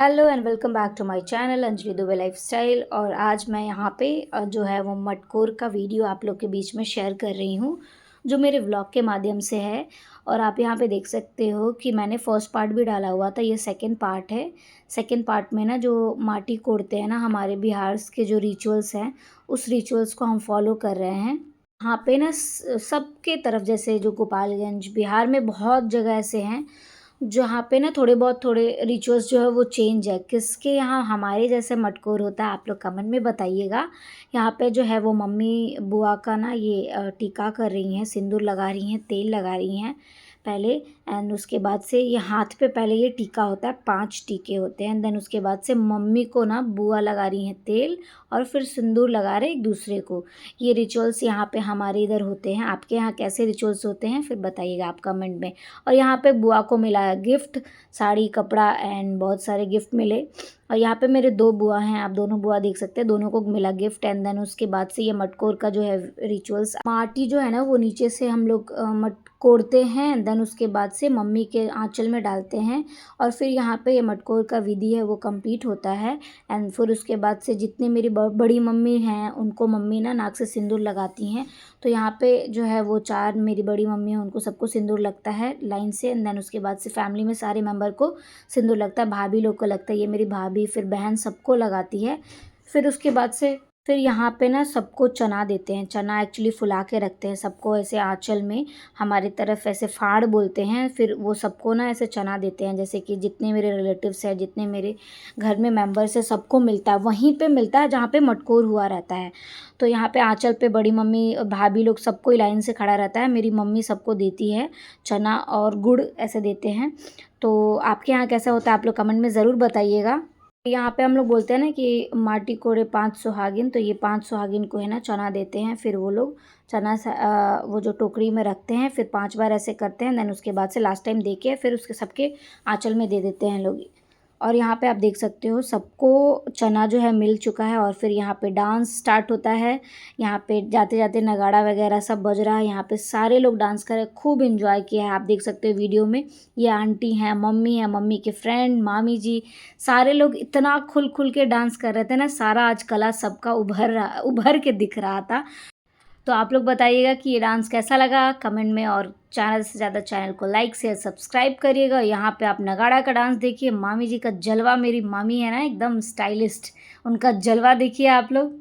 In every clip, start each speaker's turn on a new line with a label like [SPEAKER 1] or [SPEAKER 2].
[SPEAKER 1] Hello and welcome back to my channel Anjali Dubey lifestyle. और आज मैं यहाँ पे जो है वो मटकोर का वीडियो आप लोग के बीच में शेयर कर रही हूँ, जो मेरे व्लॉग के माध्यम से है। और आप यहाँ पे देख सकते हो कि मैंने फर्स्ट पार्ट भी डाला हुआ था, ये सेकंड पार्ट है। सेकंड पार्ट में ना जो माटी कोड़ते हैं ना, हमारे बिहार के जो रिचुअल्स हैं, उस रिचुअल्स को हम फॉलो कर रहे हैं। यहाँ पे ना सबके तरफ, जैसे जो गोपालगंज बिहार में बहुत जगह ऐसे हैं जहाँ पे ना थोड़े बहुत थोड़े रिचुअल्स जो है वो चेंज है। किसके यहाँ हमारे जैसे मटकोर होता है, आप लोग कमेंट में बताइएगा। यहाँ पे जो है वो मम्मी बुआ का ना ये टीका कर रही हैं, सिंदूर लगा रही हैं, तेल लगा रही हैं पहले। एंड उसके बाद से ये हाथ पे पहले ये टीका होता है, 5 टीके होते हैं। देन उसके बाद से मम्मी को ना बुआ लगा रही हैं तेल, और फिर सिंदूर लगा रहे एक दूसरे को। ये रिचुअल्स यहाँ पे हमारे इधर होते हैं। आपके यहाँ कैसे रिचुअल्स होते हैं फिर बताइएगा आप कमेंट में। और यहाँ पे बुआ को मिला गिफ्ट, साड़ी कपड़ा एंड बहुत सारे गिफ्ट मिले। और यहाँ पे मेरे 2 बुआ हैं, आप दोनों बुआ देख सकते हैं, दोनों को मिला गिफ्ट। एंड देन उसके बाद से ये मटकोर का जो है रिचुअल्स, माटी जो है ना वो नीचे से हम लोग मट कोड़ते हैं। देन उसके बाद से मम्मी के आंचल में डालते हैं, और फिर यहाँ पे ये मटकोर का विधि है वो कंप्लीट होता है। एंड फिर उसके बाद से जितने मेरी बड़ी मम्मी हैं उनको मम्मी ना नाक से सिंदूर लगाती हैं। तो यहाँ पे जो है वो 4 मेरी बड़ी मम्मी हैं, उनको सबको सिंदूर लगता है लाइन से। एंड देन उसके बाद से फैमिली में सारे मेंबर को सिंदूर लगता है, भाभी लोग को लगता है, ये मेरी भाभी फिर बहन सबको लगाती है। फिर उसके बाद से फिर यहाँ पे ना सबको चना देते हैं। चना एक्चुअली फुला के रखते हैं सबको ऐसे आंचल में, हमारी तरफ ऐसे फाड़ बोलते हैं। फिर वो सबको ना ऐसे चना देते हैं, जैसे कि जितने मेरे रिलेटिव्स हैं, जितने मेरे घर में मेंबर्स हैं, सबको मिलता है। वहीं पे मिलता है जहाँ पे मटकोर हुआ रहता है। तो यहाँ पे आंचल पे बड़ी मम्मी और भाभी लोग सबको लाइन से खड़ा रहता है। मेरी मम्मी सबको देती है चना और गुड़ ऐसे देते हैं। तो आपके यहाँ कैसा होता है आप लोग कमेंट में ज़रूर बताइएगा। यहाँ पे हम लोग बोलते हैं ना कि माटी कोड़े 5 सुहागिन, तो ये 5 सुहागिन को है ना चना देते हैं। फिर वो लोग चना वो जो टोकरी में रखते हैं, फिर 5 बार ऐसे करते हैं। देन उसके बाद से लास्ट टाइम दे के फिर उसके सबके आंचल में दे देते हैं लोग। और यहाँ पे आप देख सकते हो सबको चना जो है मिल चुका है। और फिर यहाँ पे डांस स्टार्ट होता है। यहाँ पे जाते जाते नगाड़ा वगैरह सब बज रहा है। यहाँ पे सारे लोग डांस कर रहे हैं, खूब इन्जॉय किया है। आप देख सकते हो वीडियो में, ये आंटी हैं, मम्मी है, मम्मी के फ्रेंड, मामी जी, सारे लोग इतना खुल खुल के डांस कर रहे थे ना। सारा आज कला सबका उभर के दिख रहा था। तो आप लोग बताइएगा कि ये डांस कैसा लगा कमेंट में। और ज़्यादा से ज़्यादा चैनल को लाइक शेयर सब्सक्राइब करिएगा। यहाँ पे आप नगाड़ा का डांस देखिए, मामी जी का जलवा, मेरी मामी है ना एकदम स्टाइलिस्ट, उनका जलवा देखिए आप लोग।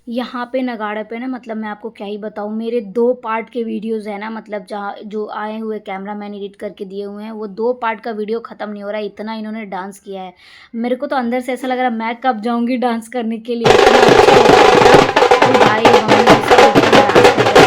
[SPEAKER 1] यहाँ पे नगाड़े पे ना, मतलब मैं आपको क्या ही बताऊँ, मेरे 2 पार्ट के वीडियोज़ है ना, मतलब जहाँ जो आए हुए कैमरा मैन एडिट करके दिए हुए हैं, वो 2 पार्ट का वीडियो ख़त्म नहीं हो रहा है, इतना इन्होंने डांस किया है। मेरे को तो अंदर से ऐसा लग रहा है मैं कब जाऊँगी डांस करने के लिए, इतना अच्छा लग रहा था। भाई मम्मी सब एकदम डांस कर रहे थे।